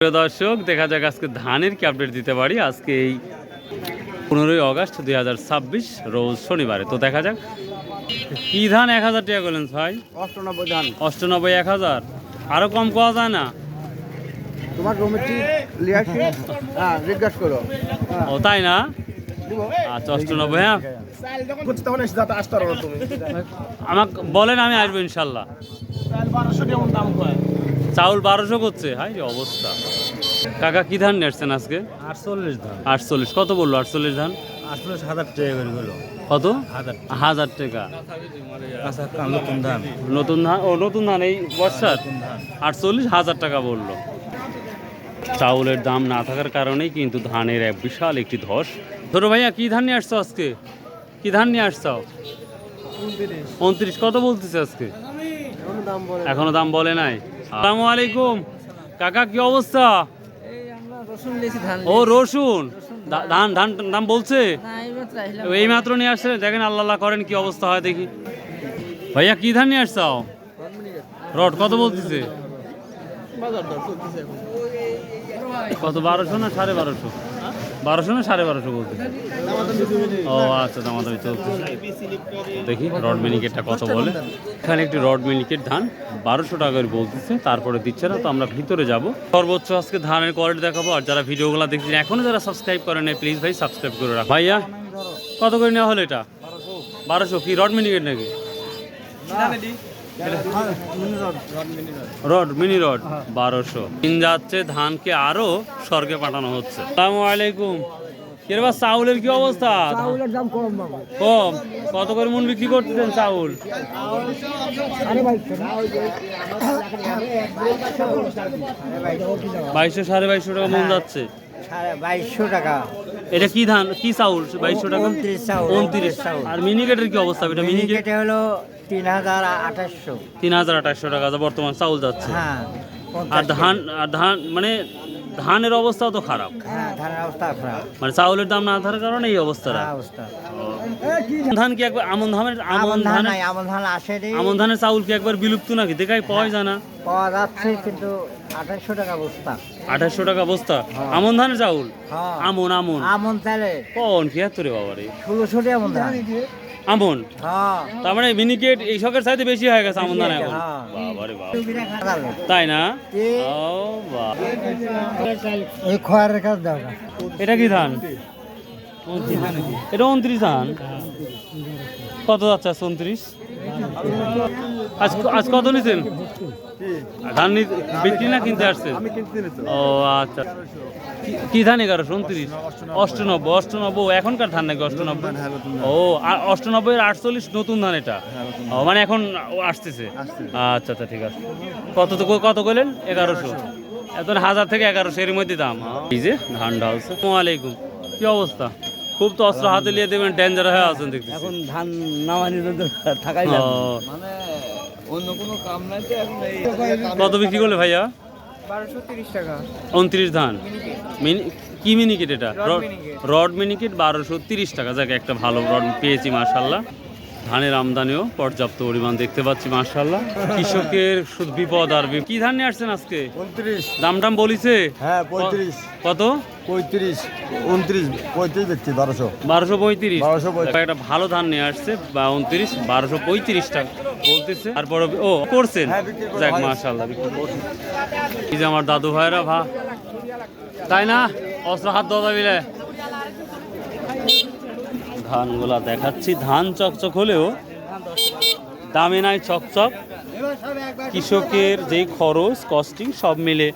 প্রিয় দর্শক, দেখা যাক আজকে ধানের কি আপডেট দিতে পারি। আজকে এই 15ই আগস্ট 2026 রোজ শনিবারে। তো দেখা যাক কি ধান 1000 টাকা করলেন ভাই? 98 ধান। 98 1000, আরো কম পাওয়া যায় না? তোমার কমিটি লিয়াছি, হ্যাঁ জিজ্ঞাসা করো। ও তাই না? আচ্ছা 98। হ্যাঁ আমাকে বলেন, আমি আসবো ইনশাল্লাহ। চাউল 1200 করছে, হাই রে অবস্থা। কাকা কি ধান নিয়েছেন আজকে? 48 ধান। 48 কত বললো? 48 ধান 48,000 টাকা করে গেল। কত? 1000 টাকা। আচ্ছা, নতুন ধান। নতুন ধান, ও নতুন ধান এই বর্ষার 48,000 টাকা বললো। চাউলের দাম না থাকার কারণেই কিন্তু ধানের এক বিশাল একটি ধস। ছোট ভাইয়া কি ধান নিয়ে আসছো আজকে? কি ধান নিয়ে আসছো? 29 কত বলতেছে আজকে? এখনো দাম বলে নাই। আসসালামু আলাইকুম কাকা, কি অবস্থা? ও রসুন ধান ধান দাম বলছে? এই মাত্র নিয়ে আসছে, দেখেন আল্লাহ করেন কি অবস্থা হয় দেখি। ভাইয়া কি ধান নিয়ে আসছো? রড কত বলতেছে? কত 1200 না 1250? 1200 না 1250 বলতে? ও আচ্ছা, দামাদামি চলছে। দেখি রড মিনিকেটটা কত বলে। এখানে একটি রড মিনিকেট ধান 1200 টাকা করে বলতেছে, তারপরে দিচ্ছে না। তো আমরা ভিতরে যাব, সর্বোচ্চ আজকে ধানের কোয়ালিটি দেখাবো। আর যারা ভিডিওগুলো দেখছেন এখনো যারা সাবস্ক্রাইব করেন নাই, প্লিজ ভাই সাবস্ক্রাইব করে রাখ। ভাইয়া কত করে নেওয়া হলো এটা? 1200 কি রড মিনিকেট নাকি? রড মিনি রড 1200 দিন যাচ্ছে। ধানকে আরো স্বর্গে পাঠানো হচ্ছে। আসসালামু আলাইকুম। এবার চাউলের কি অবস্থা? চাউলের দাম কম বাবা। কম কত করে মন বিক্রি করতেছেন চাউল? 2200 2250 টাকা মন যাচ্ছে। 2200 টাকা। এটা কি ধান, কি চাউল? 2200 টাকা 29 চাউল। আর মিনিকেটের কি অবস্থা? এটা মিনিকেট হলো 3800। 3800 টাকা বর্তমান চাউল যাচ্ছে। হ্যাঁ। আর ধান মানে ধানের অবস্থাও তো খারাপ। হ্যাঁ, ধানের অবস্থা খারাপ। মানে চাউলের দাম না থাকার কারণে এই অবস্থাটা। ধান কি একবার আমন ধান আসে রে। আমন ধানের চাউল কি একবার বিলুপ্ত নাকি? দেখাই পাওয়া যায় না। পাওয়া যাচ্ছে কিন্তু 2800 টাকা বস্তা। 2800 টাকা বস্তা আমন ধানের চাউল? হ্যাঁ। আমন তাহলে কোন কি এত রে বাবা রে? 1600 টাকা আমন ধান। আমন, হ্যাঁ। তার মানে মিনিকেট এই শখের চাইতে বেশি হয়ে গেছে আমন ধান এখন। হ্যাঁ। বাবা রে বাবা, তাই না? ও বাহ, এই খয়ারের কাজ দাও না। এটা কি ধান? এটা 29 ধান। কত যাচ্ছে? 29। আজ কত নিছেন ধান? বিক্রি না কিনতে আসছেন? ও আচ্ছা, কি ধান? 1129 98 এখনকার ধান নাকি? 98 ও 98 এর 48 নতুন ধান এটা। ও মানে এখন আসতেছে। আচ্ছা আচ্ছা, ঠিক আছে। কত করলেন? 1100। এখন 1000 থেকে 1100 এর মধ্যে দাম। এই যে ধান ঢালছে। আসসালামু আলাইকুম, কি অবস্থা? খুব তো অস্ত্র হাতে নিয়ে দেবেন, ডেঞ্জার হয়ে আছেন দেখতেছি। এখন ধান নামানি থাকাই ও, মানে অন্য কোনো কাম নাই তো এখন। এই কত বিক্রি করলে ভাইয়া? 1230 টাকা 29 ধান কি মিনিকেট? এটা রড মিনিকেট 1230 টাকা। যাক, একটা ভালো রড পেয়েছি মাশাআল্লাহ। ধানের আমদানিও পর্যাপ্ত পরিমাণ দেখতে পাচ্ছি মাশাআল্লাহ। কৃষকের শুধু বিপদ আর কি ধান নিয়ে আসছেন আজকে? 29। দাম বলিছে? হ্যাঁ 35। কত? 35 29 35 ব্যক্তি 1200 1235। একটা ভালো ধান নিয়ে আসছে 29 1235 টাকা বলতেছে। তারপরে ও করছেন, যাক মাশাআল্লাহ। এই যে আমার দাদু ভাইরা তাই না, অস্ত্র হাত ধরা মিলে ধানগুলা দেখাচ্ছি। ধান চকচক হলেও দামে নাই চকচক। কৃষকের যেই খরচ কস্টিং সব মিলে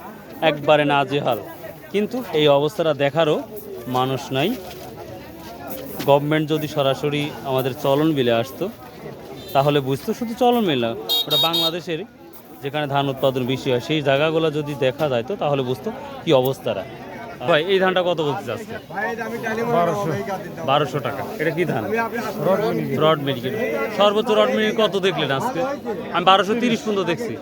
একবারে নাজেহাল। কিন্তু এই অবস্থাটা দেখারও মানুষ নাই। গভর্নমেন্ট যদি সরাসরি আমাদের চলন বিলে আসতো তাহলে বুঝতো। শুধু চলন মিল না, ওটা বাংলাদেশের যেখানে ধান উৎপাদন বেশি হয় সেই জায়গাগুলো যদি দেখা যায় তো তাহলে বুঝতো কি অবস্থাটা। ভাই এই ধানটা কত বলতে চাচ্ছে? 1200 টাকা। এটা কি ধান? রড মিনিকেট। সর্বোচ্চ রড মিনিকেট কত দেখলেন আজকে? আমি 1230 পর্যন্ত দেখছি।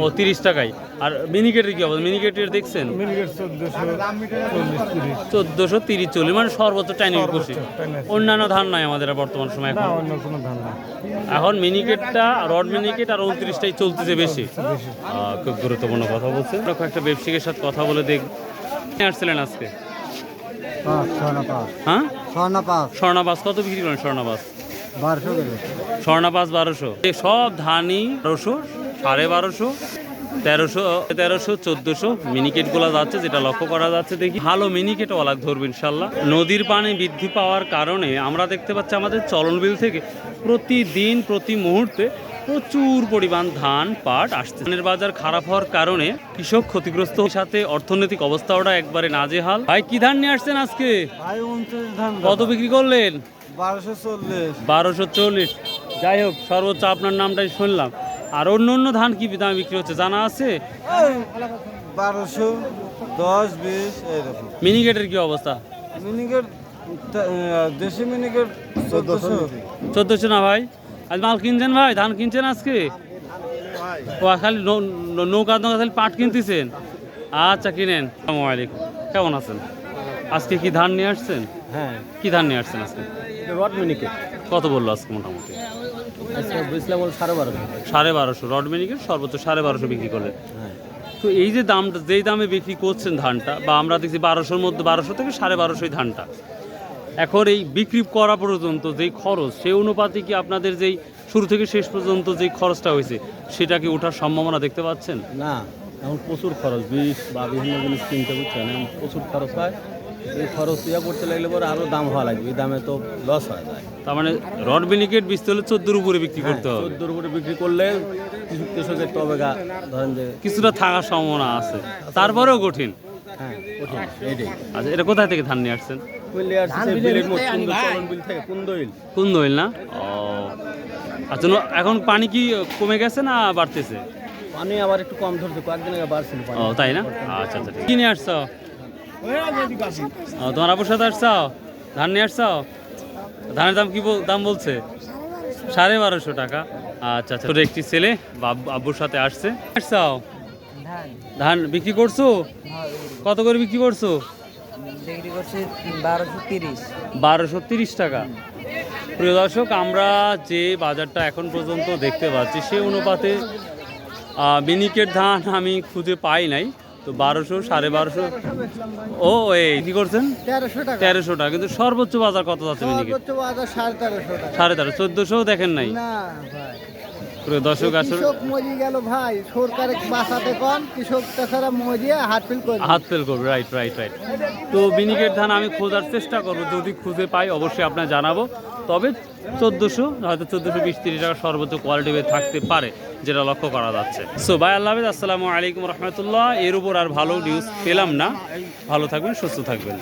ও 30 টাকায়। আর মিনিকেটের কি অবস্থা? মিনিকেটের দেখছেন? 1430 40, মানে সর্বোচ্চ টাইনির খুশি। অন্যান্য ধান নাই আমাদের আর বর্তমান সময় এখন। এখন মিনিকেটটা, রড মিনিকেট আর 29টাই চলতেছে বেশি। খুব গুরুত্বপূর্ণ কথা বলছেন। একটা ব্যবসায়ীর সাথে কথা বলে দেখ আসছিলেন আজকে। হ্যাঁ, স্বর্ণাবাস কত বিক্রি করেন? স্বর্ণাবাস 1200। এই সব ধানই 1200, 1250, 1300, 1400 মিনিকেট গুলা যাচ্ছে, যেটা লক্ষ্য করা যাচ্ছে। দেখি ভালো মিনিকেট ওয়ালা ধরবে ইনশাল্লাহ। নদীর পানি বৃদ্ধি পাওয়ার কারণে আমরা দেখতে পাচ্ছি আমাদের চলনবিল থেকে প্রতিদিন প্রতি মুহূর্তে প্রচুর পরিমাণ ধান পাট আসছে। ধানের বাজার খারাপ হওয়ার কারণে কৃষক ক্ষতিগ্রস্ত, সাথে অর্থনৈতিক অবস্থাটা একবারে নাজেহাল। ভাই কি ধান নিয়ে আসছেন আজকে? কত বিক্রি করলেন? 1240। যাই হোক, সর্বোচ্চ আপনার নামটাই শুনলাম। আর অন্য অন্য ধান কি দামে বিক্রি হচ্ছে জানা আছে? 1200, 10, 20 এরকম। মিনিকেটের কি অবস্থা? মিনিকেট দেশি মিনিকেট 1400 না ভাই? আজ মাল কিনছেন ভাই? ধান কিনছেন আজকে? ও খালি নৌকা খালি পাট কিনতেছেন? আচ্ছা কিনেন। আসসালামু আলাইকুম, কেমন আছেন? আজকে কি ধান নিয়ে আসছেন? হ্যাঁ, কি ধান নিয়ে আসছেন আজকে? রড মিনিকেট। কত বললো আজকে মোটামুটি? আজকে বুঝলাম 1250। 1250 রড মিনিকেট সর্বোচ্চ 1250 বিক্রি করলেন। হ্যাঁ, তো এই যে দামটা, যেই দামে বিক্রি করছেন ধানটা, বা আমরা দেখছি 1200-র মধ্যে, 1200 থেকে 1250 ধানটা, এখন এই বিক্রি করা পর্যন্ত যেই খরচ, সেই অনুপাতে কি আপনাদের যেই শুরু থেকে শেষ পর্যন্ত যেই খরচটা হয়েছে সেটা কি ওঠার সম্ভাবনা দেখতে পাচ্ছেন? না, এখন প্রচুর খরচ, বীজ বা বিভিন্ন জিনিস কিনতে বুঝছেন, এখন প্রচুর খরচ হয়। এই খরচ করতে লাগলে পরে আরও দাম হওয়া লাগবে, এই দামে তো লস হয়ে যায়। তার মানে রড মিনিকেট বীজ হলে 14-র উপরে বিক্রি করতে হবে। 14-র উপরে বিক্রি করলে কৃষকের তবে ধরেন যে কিছুটা থাকার সম্ভাবনা আছে, তারপরেও কঠিন। হ্যাঁ, কঠিন এইটাই। আচ্ছা, এটা কোথায় থেকে ধান নিয়ে আসছেন? কুন্দইল না? ও আচ্ছা, এখন পানি কি কমে গেছে না বাড়তেছে? পানি আবার একটু কম ধরছে, কয়েকদিন আগে বাড়ছিল পানি। ও তাই না? আচ্ছা আচ্ছা, কি নিয়ে আসছো? ও, তোমার আপুর সাথে আসছো? ধান নিয়ে আসছো? ধানের দাম কি দাম বলছে? 1250 টাকা। আচ্ছা আচ্ছা, তোর একটি ছেলে আব্বুর সাথে আসছে। আসছো? ধান বিক্রি করছো? কত করে বিক্রি করছো? 1230 টাকা। প্রিয় দর্শক, আমরা যে বাজারটা এখন পর্যন্ত দেখতে পাচ্ছি সে অনুপাতে মিনিকেট ধান আমি খুঁজে পাই নাই। তো 1200, 1250। ও এই কি করছেন? 1300 টাকা। কিন্তু সর্বোচ্চ বাজার কত যাচ্ছে মিনিকেট? 1350, 1400 দেখেন নাই? প্রিয় দর্শক, আসলে মরে গেল ভাই, সরকারে বাঁচাতে কোন কৃষক তাছাড়া মরিয়ে হাত ফেল করবে। রাইট। তো মিনিকেট ধান আমি খোঁজার চেষ্টা করবো, যদি খুঁজে পাই অবশ্যই আপনার জানাবো। তবে 1400, হয়তো 1420-30 টাকা সর্বোচ্চ কোয়ালিটি থাকতে পারে, যেটা লক্ষ্য করা যাচ্ছে। সো ভাই, আল্লাহ হাফেজ, আসসালামু আলাইকুম রহমতুল্লাহ। এর উপর আর ভালো নিউজ পেলাম না। ভালো থাকবেন, সুস্থ থাকবেন।